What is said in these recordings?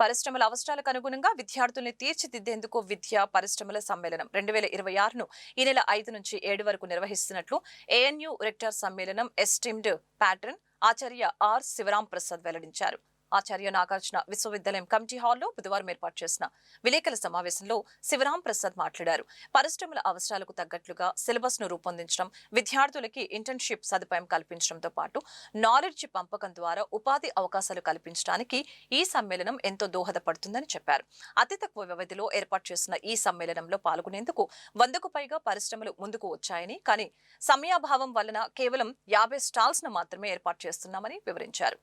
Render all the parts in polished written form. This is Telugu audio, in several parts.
పరిశ్రమల అవసరాలకు అనుగుణంగా విద్యార్థుల్ని తీర్చిదిద్దేందుకు విద్యా పరిశ్రమల సమ్మేళనం 2026ను ఈ నెల 5 నుంచి 7 వరకు నిర్వహిస్తున్నట్లు ఏఎన్యూ రెక్టర్ సమ్మేళనం esteemed patron Acharya R Sivaram Prasad వెల్లడించారు. ఆచార్య నాగార్జున విశ్వవిద్యాలయం కమిటీ హాల్లో బుధవారం ఏర్పాటు చేసిన విలేకరుల సమావేశంలో శివరాం ప్రసాద్ మాట్లాడారు. పరిశ్రమల అవసరాలకు తగ్గట్లుగా సిలబస్ ను రూపొందించడం, విద్యార్థులకి ఇంటర్న్షిప్ సదుపాయం కల్పించడంతో పాటు నాలెడ్జ్ పంపకం ద్వారా ఉపాధి అవకాశాలు కల్పించడానికి ఈ సమ్మేళనం ఎంతో దోహదపడుతుందని చెప్పారు. అతి తక్కువ వ్యవధిలో ఏర్పాటు చేసిన ఈ సమ్మేళనంలో పాల్గొనేందుకు 100కు పైగా పరిశ్రమలు ముందుకు వచ్చాయని, కానీ సమయాభావం వలన కేవలం 50 స్టాల్స్ ను మాత్రమే ఏర్పాటు చేస్తున్నామని వివరించారు.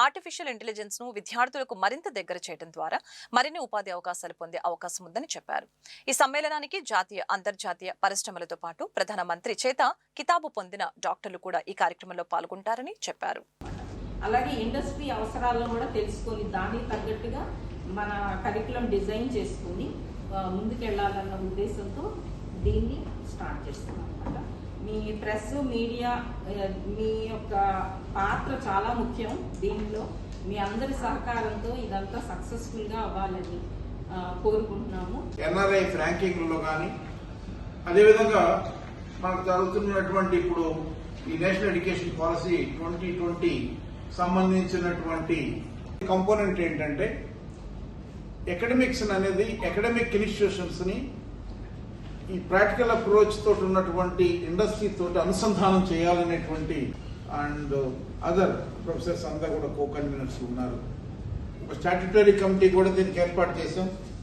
ఆర్టిఫిషియల్ ఇంటెలిజెన్స్ ను విద్యార్థులకు మరింత దగ్గర చేయడం ద్వారా మరిన్ని ఉపాధి అవకాశాలు పొందే అవకాశం ఉందని చెప్పారు. ఈ సమ్మేళనానికి జాతీయ, అంతర్జాతీయ పరిశ్రమలతో పాటు ప్రధానమంత్రి చేత కితాబు పొందిన డాక్టర్లు కూడా ఈ కార్యక్రమంలో పాల్గొంటారని చెప్పారు. అలాగే ఇండస్ట్రీ అవసరాలను కూడా తెలుసుకొని దానికి తగ్గట్టుగా మన కరికులం డిజైన్ చేసుకుని ముందుకెళ్లాలన్న ఉద్దేశంతో దీన్ని స్టార్ట్ చేస్తున్నాం అన్నమాట. మీ ప్రెస్, మీడియా, మీ యొక్క పాత్ర చాలా ముఖ్యం. దీనిలో మీ అందరి సహకారంతో ఇదంతా సక్సెస్ఫుల్ గా అవ్వాలని కోరుకుంటున్నాము. ఎన్ఆర్ఐ ర్యాంకింగ్లో కానీ, అదేవిధంగా మనకు జరుగుతున్నటువంటి ఇప్పుడు ఈ నేషనల్ ఎడ్యుకేషన్ పాలసీ 2020 సంబంధించినటువంటి కంపోనెంట్ ఏంటంటే అకాడమిక్స్ అనేది అకాడమిక్ ఇన్స్టిట్యూషన్స్ ని ఈ ప్రాక్టికల్ అప్రోచ్ తోటి ఉన్నటువంటి ఇండస్ట్రీ తోటి అనుసంధానం చేయాలనేటువంటి అండ్ అదర్ ప్రొఫెసర్స్ అంతా కూడా కో కన్వీనర్స్ ఉన్నారు. ఒక స్టాట్యుటరీ కమిటీ కూడా దీనికి ఏర్పాటు చేశాం.